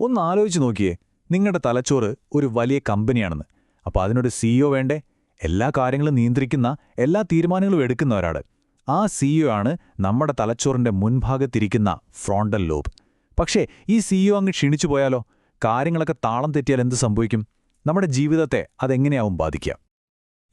ഒന്ന് ആലോചിച്ച് നോക്കിയേ, നിങ്ങളുടെ തലച്ചോറ് ഒരു വലിയ കമ്പനിയാണെന്ന്. അപ്പോൾ അതിനൊരു സിഇഒ വേണ്ടേ? എല്ലാ കാര്യങ്ങളും നിയന്ത്രിക്കുന്ന, എല്ലാ തീരുമാനങ്ങളും എടുക്കുന്ന ഒരാൾ. ആ സിഇഒ ആണ് നമ്മുടെ തലച്ചോറിന്റെ മുൻഭാഗത്തിരിക്കുന്ന ഫ്രോണ്ടൽ ലോബ്. പക്ഷേ ഈ സിഇഒ അങ്ങ് ക്ഷീണിച്ചു പോയാലോ? കാര്യങ്ങളൊക്കെ താളം തെറ്റിയാൽ എന്ത് സംഭവിക്കും? നമ്മുടെ ജീവിതത്തെ അതെങ്ങനെയാവും ബാധിക്കുക?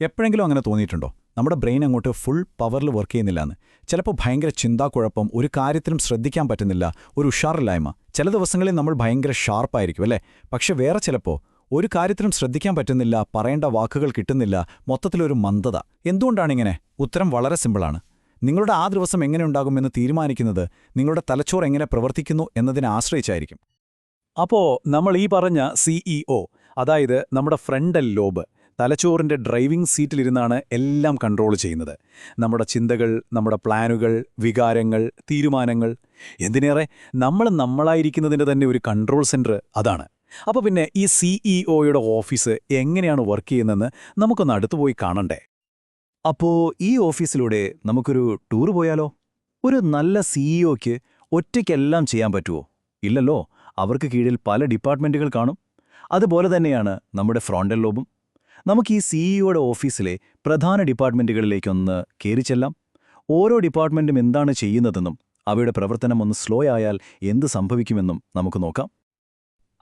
എപ്പോഴെങ്കിലും അങ്ങനെ തോന്നിയിട്ടുണ്ടോ? നമ്മുടെ ബ്രെയിൻ അങ്ങോട്ട് ഫുൾ പവറിൽ വർക്ക് ചെയ്യുന്നില്ലെന്ന്. ചിലപ്പോൾ ഭയങ്കര ചിന്താക്കുഴപ്പം, ഒരു കാര്യത്തിലും ശ്രദ്ധിക്കാൻ പറ്റുന്നില്ല, ഒരു ഉഷാറില്ലായ്മ. ചില ദിവസങ്ങളിൽ നമ്മൾ ഭയങ്കര ഷാർപ്പായിരിക്കും അല്ലേ? പക്ഷെ വേറെ ചിലപ്പോൾ ഒരു കാര്യത്തിലും ശ്രദ്ധിക്കാൻ പറ്റുന്നില്ല, പറയേണ്ട വാക്കുകൾ കിട്ടുന്നില്ല, മൊത്തത്തിലൊരു മന്ദത. എന്തുകൊണ്ടാണിങ്ങനെ? ഉത്തരം വളരെ സിമ്പിളാണ്. നിങ്ങളുടെ ആ ദിവസം എങ്ങനെ ഉണ്ടാകുമെന്ന് തീരുമാനിക്കുന്നത് നിങ്ങളുടെ തലച്ചോറ് എങ്ങനെ പ്രവർത്തിക്കുന്നു എന്നതിനെ ആശ്രയിച്ചായിരിക്കും. അപ്പോൾ നമ്മൾ ഈ പറഞ്ഞ സിഇഒ, അതായത് നമ്മുടെ ഫ്രണ്ടൽ ലോബ്, തലച്ചോറിന്റെ ഡ്രൈവിംഗ് സീറ്റിലിരുന്നാണ് എല്ലാം കൺട്രോൾ ചെയ്യുന്നത്. നമ്മുടെ ചിന്തകൾ, നമ്മുടെ പ്ലാനുകൾ, വികാരങ്ങൾ, തീരുമാനങ്ങൾ, എന്തിനേറെ നമ്മളായിരിക്കുന്നതിൻ്റെ തന്നെ ഒരു കൺട്രോൾ സെന്റർ അതാണ്. അപ്പോൾ പിന്നെ ഈ സിഇഒയുടെ ഓഫീസ് എങ്ങനെയാണ് വർക്ക് ചെയ്യുന്നതെന്ന് നമുക്കൊന്ന് അടുത്തുപോയി കാണണ്ടേ? അപ്പോൾ ഈ ഓഫീസിലൂടെ നമുക്കൊരു ടൂർ പോയാലോ? ഒരു നല്ല സിഇഒയ്ക്ക് ഒറ്റയ്ക്കെല്ലാം ചെയ്യാൻ പറ്റുമോ? ഇല്ലല്ലോ. അവർക്ക് കീഴിൽ പല ഡിപ്പാർട്ട്മെന്റുകൾ കാണും. അതുപോലെ തന്നെയാണ് നമ്മുടെ ഫ്രോണ്ടൽ ലോബും. നമുക്ക് ഈ സിഇഒയുടെ ഓഫീസിലെ പ്രധാന ഡിപ്പാർട്ട്മെന്റുകളിലേക്കൊന്ന് കയറിച്ചെല്ലാം. ഓരോ ഡിപ്പാർട്ട്മെന്റും എന്താണ് ചെയ്യുന്നതെന്നും അവയുടെ പ്രവർത്തനം ഒന്ന് സ്ലോ ആയാൽ എന്ത് സംഭവിക്കുമെന്നും നമുക്ക് നോക്കാം.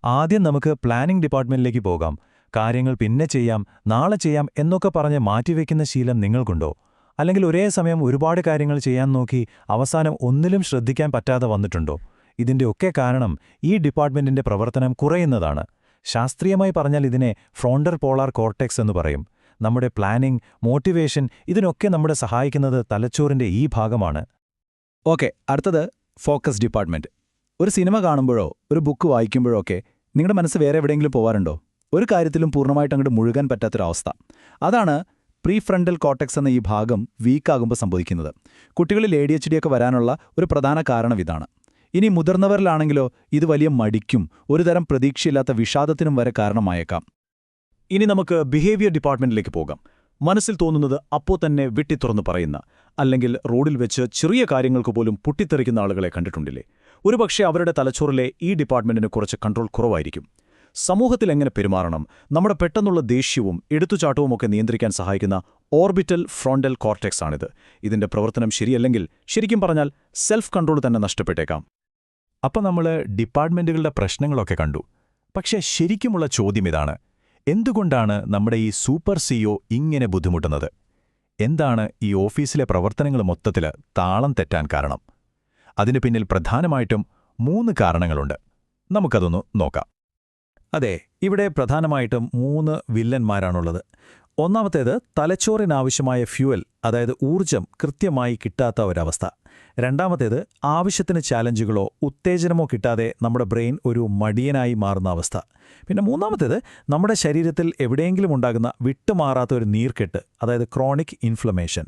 ആദ്യം നമുക്ക് പ്ലാനിംഗ് ഡിപ്പാർട്ട്മെന്റിലേക്ക് പോകാം. കാര്യങ്ങൾ പിന്നെ ചെയ്യാം, നാളെ ചെയ്യാം എന്നൊക്കെ പറഞ്ഞ് മാറ്റിവെക്കുന്ന ശീലം നിങ്ങൾക്കുണ്ടോ? അല്ലെങ്കിൽ ഒരേ സമയം ഒരുപാട് കാര്യങ്ങൾ ചെയ്യാൻ നോക്കി അവസാനം ഒന്നിലും ശ്രദ്ധിക്കാൻ പറ്റാതെ വന്നിട്ടുണ്ടോ? ഇതിൻ്റെയൊക്കെ കാരണം ഈ ഡിപ്പാർട്ട്മെന്റിന്റെ പ്രവർത്തനം കുറയുന്നതാണ്. ശാസ്ത്രീയമായി പറഞ്ഞാൽ ഇതിനെ ഫ്രോണ്ടൽ പോളാർ കോർട്ടെക്സ് എന്ന് പറയും. നമ്മുടെ പ്ലാനിംഗ്, മോട്ടിവേഷൻ, ഇതിനൊക്കെ നമ്മളെ സഹായിക്കുന്നത് തലച്ചോറിന്റെ ഈ ഭാഗമാണ്. ഓക്കെ, അടുത്തത് ഫോക്കസ് ഡിപ്പാർട്ട്മെന്റ്. ഒരു സിനിമ കാണുമ്പോഴോ ഒരു ബുക്ക് വായിക്കുമ്പോഴോ ഒക്കെ നിങ്ങളുടെ മനസ്സ് വേറെ എവിടെയെങ്കിലും പോവാറുണ്ടോ? ഒരു കാര്യത്തിലും പൂർണ്ണമായിട്ട് അങ്ങോട്ട് മുഴുകാൻ പറ്റാത്തൊരവസ്ഥ. അതാണ് പ്രീ ഫ്രണ്ടൽ കോർട്ടെക്സ് എന്ന ഈ ഭാഗം വീക്കാകുമ്പോൾ സംഭവിക്കുന്നത്. കുട്ടികളിൽ ADHD ഒക്കെ വരാനുള്ള ഒരു പ്രധാന കാരണം ഇതാണ്. ഇനി മുതിർന്നവരിലാണെങ്കിലോ ഇത് വലിയ മടിക്കും ഒരുതരം പ്രതീക്ഷയില്ലാത്ത വിഷാദത്തിനും വരെ കാരണമായേക്കാം. ഇനി നമുക്ക് ബിഹേവിയർ ഡിപ്പാർട്ട്മെന്റിലേക്ക് പോകാം. മനസ്സിൽ തോന്നുന്നത് അപ്പോൾ തന്നെ വെട്ടിത്തുറന്ന് പറയുന്ന, അല്ലെങ്കിൽ റോഡിൽ വെച്ച് ചെറിയ കാര്യങ്ങൾക്ക് പോലും പൊട്ടിത്തെറിക്കുന്ന ആളുകളെ കണ്ടിട്ടുണ്ടില്ലേ? ഒരുപക്ഷെ അവരുടെ തലച്ചോറിലെ ഈ ഡിപ്പാർട്ട്മെന്റിന് കുറച്ച് കൺട്രോൾ കുറവായിരിക്കും. സമൂഹത്തിൽ എങ്ങനെ പെരുമാറണം, നമ്മുടെ പെട്ടെന്നുള്ള ദേഷ്യവും എടുത്തുചാട്ടവുമൊക്കെ നിയന്ത്രിക്കാൻ സഹായിക്കുന്ന ഓർബിറ്റൽ ഫ്രോണ്ടൽ കോർട്ടെക്സ് ആണിത്. ഇതിന്റെ പ്രവർത്തനം ശരിയല്ലെങ്കിൽ ശരിക്കും പറഞ്ഞാൽ സെൽഫ് കൺട്രോൾ തന്നെ നഷ്ടപ്പെട്ടേക്കാം. അപ്പം നമ്മൾ ഡിപ്പാർട്ട്മെന്റുകളുടെ പ്രശ്നങ്ങളൊക്കെ കണ്ടു. പക്ഷേ ശരിക്കുമുള്ള ചോദ്യം ഇതാണ്: എന്തുകൊണ്ടാണ് നമ്മുടെ ഈ സൂപ്പർ സിഇഒ ഇങ്ങനെ ബുദ്ധിമുട്ടുന്നത്? എന്താണ് ഈ ഓഫീസിലെ പ്രവർത്തനങ്ങൾ മൊത്തത്തിൽ താളം തെറ്റാൻ കാരണം? അതിനു പിന്നിൽ പ്രധാനമായിട്ടും 3 കാരണങ്ങളുണ്ട്. നമുക്കതൊന്ന് നോക്കാം. അതെ, ഇവിടെ പ്രധാനമായിട്ടും 3 വില്ലന്മാരാണുള്ളത്. ഒന്നാമത്തേത് തലച്ചോറിനാവശ്യമായ ഫ്യൂവൽ, അതായത് ഊർജം കൃത്യമായി കിട്ടാത്ത ഒരവസ്ഥ. രണ്ടാമത്തേത് ആവശ്യത്തിന് ചാലഞ്ചുകളോ ഉത്തേജനമോ കിട്ടാതെ നമ്മുടെ ബ്രെയിൻ ഒരു മടിയനായി മാറുന്ന അവസ്ഥ. പിന്നെ മൂന്നാമത്തേത് നമ്മുടെ ശരീരത്തിൽ എവിടെയെങ്കിലും ഉണ്ടാകുന്ന വിട്ടുമാറാത്ത ഒരു നീർക്കെട്ട്, അതായത് ക്രോണിക് ഇൻഫ്ലമേഷൻ.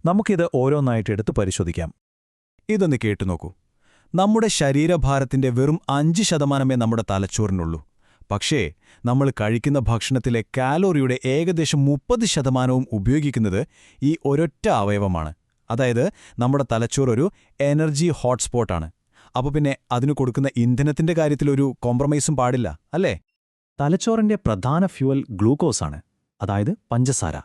നമുക്കിത് ഓരോന്നായിട്ട് എടുത്ത് പരിശോധിക്കാം. ഇതൊന്ന് കേട്ടുനോക്കൂ. നമ്മുടെ ശരീരഭാരത്തിന്റെ വെറും 5% നമ്മുടെ തലച്ചോറിനുള്ളൂ. പക്ഷേ നമ്മൾ കഴിക്കുന്ന ഭക്ഷണത്തിലെ കാലോറിയുടെ ഏകദേശം 30% ഉപയോഗിക്കുന്നത് ഈ ഒരൊറ്റ അവയവമാണ്. അതായത് നമ്മുടെ തലച്ചോർ ഒരു എനർജി ഹോട്ട്സ്പോട്ടാണ്. അപ്പോൾ പിന്നെ അതിനു കൊടുക്കുന്ന ഇന്ധനത്തിന്റെ കാര്യത്തിലൊരു കോംപ്രമൈസും പാടില്ല, അല്ലേ? തലച്ചോറിന്റെ പ്രധാന ഫ്യൂവൽ ഗ്ലൂക്കോസാണ്, അതായത് പഞ്ചസാര.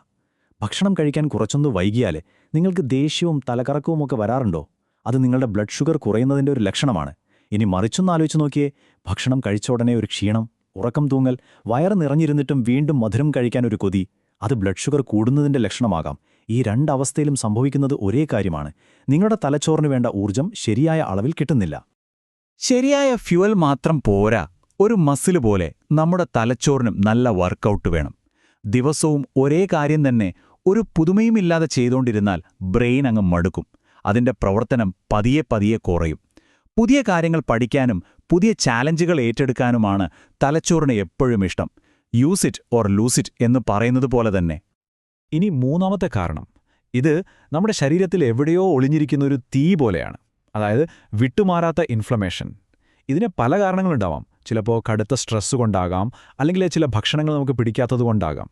ഭക്ഷണം കഴിക്കാൻ കുറച്ചൊന്ന് വൈകിയാൽ നിങ്ങൾക്ക് ദേഷ്യവും തലകറക്കവുമൊക്കെ വരാറുണ്ടോ? അത് നിങ്ങളുടെ ബ്ലഡ് ഷുഗർ കുറയുന്നതിൻ്റെ ഒരു ലക്ഷണമാണ്. ഇനി മറിച്ചൊന്ന് ആലോചിച്ച് നോക്കിയേ. ഭക്ഷണം കഴിച്ച ഉടനെ ഒരു ക്ഷീണം, ഉറക്കം തൂങ്ങൽ, വയറ് നിറഞ്ഞിരുന്നിട്ടും വീണ്ടും മധുരം കഴിക്കാൻ ഒരു കൊതി, അത് ബ്ലഡ് ഷുഗർ കൂടുന്നതിൻ്റെ ലക്ഷണമാകാം. ഈ 2 അവസ്ഥയിലും സംഭവിക്കുന്നത് ഒരേ കാര്യമാണ്: നിങ്ങളുടെ തലച്ചോറിന് വേണ്ട ഊർജം ശരിയായ അളവിൽ കിട്ടുന്നില്ല. ശരിയായ ഫ്യൂവൽ മാത്രം പോരാ. ഒരു മസിൽ പോലെ നമ്മുടെ തലച്ചോറിനും നല്ല വർക്കൗട്ട് വേണം. ദിവസവും ഒരേ കാര്യം തന്നെ ഒരു പുതുമയുമില്ലാതെ ചെയ്തുകൊണ്ടിരുന്നാൽ ബ്രെയിൻ അങ്ങ് മടുക്കും. അതിന്റെ പ്രവർത്തനം പതിയെ പതിയെ കുറയും. പുതിയ കാര്യങ്ങൾ പഠിക്കാനും പുതിയ ചാലഞ്ചുകൾ ഏറ്റെടുക്കാനുമാണ് തലച്ചോറിന് എപ്പോഴും ഇഷ്ടം. Use it or loose it എന്ന് പറയുന്നത് പോലെ തന്നെ. ഇനി മൂന്നാമത്തെ കാരണം, ഇത് നമ്മുടെ ശരീരത്തിൽ എവിടെയോ ഒളിഞ്ഞിരിക്കുന്ന ഒരു തീ പോലെയാണ്. അതായത് വിട്ടുമാറാത്ത ഇൻഫ്ലമേഷൻ. ഇതിന് പല കാരണങ്ങളുണ്ടാവാം. ചിലപ്പോൾ കടുത്ത സ്ട്രെസ് കൊണ്ടാകാം, അല്ലെങ്കിൽ ചില ഭക്ഷണങ്ങൾ നമുക്ക് പിടിക്കാത്തതുകൊണ്ടാകാം.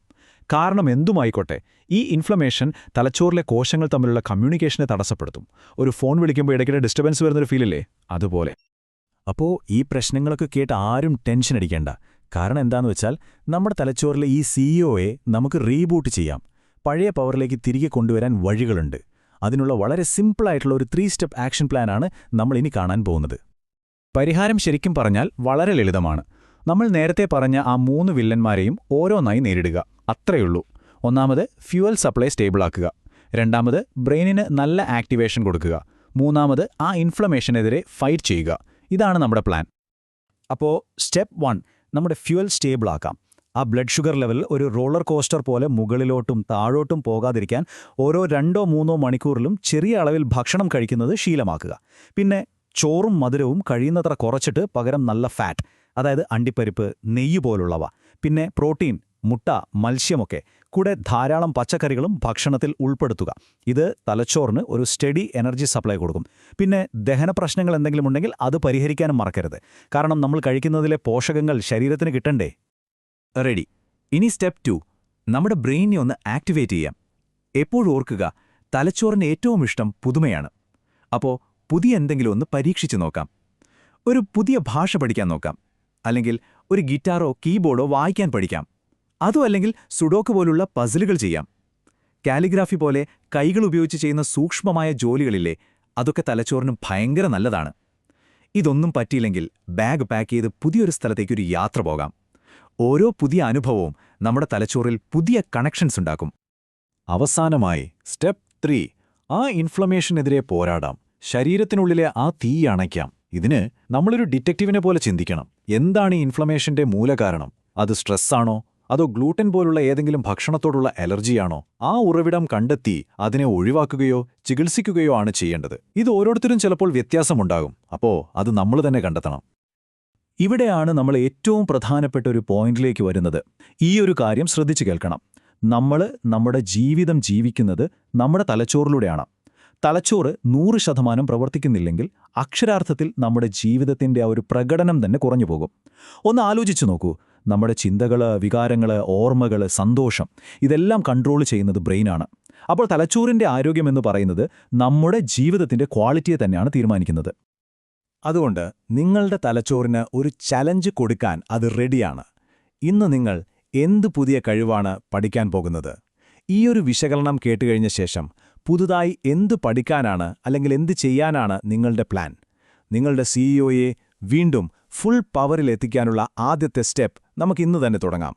കാരണം എന്തുമായിക്കോട്ടെ, ഈ ഇൻഫ്ലമേഷൻ തലച്ചോറിലെ കോശങ്ങൾ തമ്മിലുള്ള കമ്മ്യൂണിക്കേഷനെ തടസ്സപ്പെടുത്തും. ഒരു ഫോൺ വിളിക്കുമ്പോൾ ഇടയ്ക്കിടെ ഡിസ്റ്റർബൻസ് വരുന്നൊരു ഫീലില്ലേ, അതുപോലെ. അപ്പോൾ ഈ പ്രശ്നങ്ങളൊക്കെ കേട്ട് ആരും ടെൻഷൻ അടിക്കേണ്ട. കാരണം എന്താന്ന് വെച്ചാൽ നമ്മുടെ തലച്ചോറിലെ ഈ സിഇഒയെ നമുക്ക് റീബൂട്ട് ചെയ്യാം. പഴയ പവറിലേക്ക് തിരികെ കൊണ്ടുവരാൻ വഴികളുണ്ട്. അതിനുള്ള വളരെ സിമ്പിളായിട്ടുള്ള ഒരു 3 സ്റ്റെപ്പ് ആക്ഷൻ പ്ലാനാണ് നമ്മൾ ഇനി കാണാൻ പോകുന്നത്. പരിഹാരം ശരിക്കും പറഞ്ഞാൽ വളരെ ലളിതമാണ്. നമ്മൾ നേരത്തെ പറഞ്ഞ ആ 3 വില്ലന്മാരെയും ഓരോന്നായി നേരിടുക. അത്രയുള്ളൂ. ഒന്നാമത് ഫ്യൂവൽ സപ്ലൈ സ്റ്റേബിളാക്കുക. രണ്ടാമത് ബ്രെയിനിന് നല്ല ആക്ടിവേഷൻ കൊടുക്കുക. മൂന്നാമത് ആ ഇൻഫ്ലമേഷനെതിരെ ഫൈറ്റ് ചെയ്യുക. ഇതാണ് നമ്മുടെ പ്ലാൻ. അപ്പോൾ സ്റ്റെപ്പ് 1, നമ്മുടെ ഫ്യൂവൽ സ്റ്റേബിളാക്കാം. ആ ബ്ലഡ് ഷുഗർ ലെവൽ ഒരു റോളർ കോസ്റ്റർ പോലെ മുകളിലോട്ടും താഴോട്ടും പോകാതിരിക്കാൻ ഓരോ 2-3 മണിക്കൂറിലും ചെറിയ അളവിൽ ഭക്ഷണം കഴിക്കുന്നത് ശീലമാക്കുക. പിന്നെ ചോറും മധുരവും കഴിയുന്നത്ര കുറച്ചിട്ട് പകരം നല്ല ഫാറ്റ്, അതായത് അണ്ടിപ്പരിപ്പ്, നെയ്യ് പോലുള്ളവ, പിന്നെ പ്രോട്ടീൻ, മുട്ട, മത്സ്യമൊക്കെ, കൂടെ ധാരാളം പച്ചക്കറികളും ഭക്ഷണത്തിൽ ഉൾപ്പെടുത്തുക. ഇത് തലച്ചോറിന് ഒരു സ്റ്റഡി എനർജി സപ്ലൈ കൊടുക്കും. പിന്നെ ദഹന പ്രശ്നങ്ങൾ എന്തെങ്കിലും ഉണ്ടെങ്കിൽ അത് പരിഹരിക്കാനും മറക്കരുത്. കാരണം നമ്മൾ കഴിക്കുന്നതിലെ പോഷകങ്ങൾ ശരീരത്തിന് കിട്ടണ്ടേ. റെഡി. ഇനി സ്റ്റെപ്പ് 2, നമ്മുടെ ബ്രെയിനെ ഒന്ന് ആക്ടിവേറ്റ് ചെയ്യാം. എപ്പോഴും ഓർക്കുക, തലച്ചോറിന് ഏറ്റവും ഇഷ്ടം പുതുമയാണ്. അപ്പോൾ പുതിയ എന്തെങ്കിലും ഒന്ന് പരീക്ഷിച്ചു നോക്കാം. ഒരു പുതിയ ഭാഷ പഠിക്കാൻ നോക്കാം. അല്ലെങ്കിൽ ഒരു ഗിറ്റാറോ കീബോർഡോ വായിക്കാൻ പഠിക്കാം. അതും അല്ലെങ്കിൽ സുഡോക്ക് പോലുള്ള പസിലുകൾ ചെയ്യാം. കാലിഗ്രാഫി പോലെ കൈകൾ ഉപയോഗിച്ച് ചെയ്യുന്ന സൂക്ഷ്മമായ ജോലികളില്ലേ, അതൊക്കെ തലച്ചോറിനും ഭയങ്കര നല്ലതാണ്. ഇതൊന്നും പറ്റിയില്ലെങ്കിൽ ബാഗ് പാക്ക് ചെയ്ത് പുതിയൊരു സ്ഥലത്തേക്കൊരു യാത്ര പോകാം. ഓരോ പുതിയ അനുഭവവും നമ്മുടെ തലച്ചോറിൽ പുതിയ കണക്ഷൻസ് ഉണ്ടാക്കും. അവസാനമായി സ്റ്റെപ്പ് 3, ആ ഇൻഫ്ലമേഷനെതിരെ പോരാടാം. ശരീരത്തിനുള്ളിലെ ആ തീ അണയ്ക്കാം. ഇതിന് നമ്മളൊരു ഡിറ്റക്റ്റീവിനെ പോലെ ചിന്തിക്കണം. എന്താണ് ഈ ഇൻഫ്ലമേഷന്റെ മൂലകാരണം? അത് സ്ട്രെസ്സാണോ, അതോ ഗ്ലൂട്ടൻ പോലുള്ള ഏതെങ്കിലും ഭക്ഷണത്തോടുള്ള അലർജിയാണോ? ആ ഉറവിടം കണ്ടെത്തി അതിനെ ഒഴിവാക്കുകയോ ചികിത്സിക്കുകയോ ആണ് ചെയ്യേണ്ടത്. ഇത് ഓരോരുത്തരും ചിലപ്പോൾ വ്യത്യാസമുണ്ടാകും. അപ്പോൾ അത് നമ്മൾ തന്നെ കണ്ടെത്തണം. ഇവിടെയാണ് നമ്മൾ ഏറ്റവും പ്രധാനപ്പെട്ട ഒരു പോയിന്റിലേക്ക് വരുന്നത്. ഈ ഒരു കാര്യം ശ്രദ്ധിച്ചു കേൾക്കണം. നമ്മൾ നമ്മുടെ ജീവിതം ജീവിക്കുന്നത് നമ്മുടെ തലച്ചോറിലൂടെയാണ്. തലച്ചോറ് 100% പ്രവർത്തിക്കുന്നില്ലെങ്കിൽ അക്ഷരാർത്ഥത്തിൽ നമ്മുടെ ജീവിതത്തിന്റെ ആ ഒരു പ്രകടനം തന്നെ കുറഞ്ഞു പോകും. ഒന്ന് ആലോചിച്ചു നോക്കൂ. നമ്മുടെ ചിന്തകള്, വികാരങ്ങള്, ഓർമ്മകള്, സന്തോഷം, ഇതെല്ലാം കൺട്രോൾ ചെയ്യുന്നത് ബ്രെയിനാണ്. അപ്പോൾ തലച്ചോറിന്റെ ആരോഗ്യമെന്ന് പറയുന്നത് നമ്മുടെ ജീവിതത്തിന്റെ ക്വാളിറ്റിയെ തന്നെയാണ് തീരുമാനിക്കുന്നത്. അതുകൊണ്ട് നിങ്ങളുടെ തലച്ചോറിന് ഒരു ചലഞ്ച് കൊടുക്കാൻ അത് റെഡിയാണ്. ഇന്ന് നിങ്ങൾ എന്ത് പുതിയ കഴിവാണ് പഠിക്കാൻ പോകുന്നത്? ഈയൊരു വിശകലനം കേട്ടുകഴിഞ്ഞ ശേഷം പുതുതായി എന്ത് പഠിക്കാനാണ് അല്ലെങ്കിൽ എന്ത് ചെയ്യാനാണ് നിങ്ങളുടെ പ്ലാൻ? നിങ്ങളുടെ സിഇഒയെ വീണ്ടും ഫുൾ പവറിലെത്തിക്കാനുള്ള ആദ്യത്തെ സ്റ്റെപ്പ് നമുക്ക് ഇന്ന് തന്നെ തുടങ്ങാം.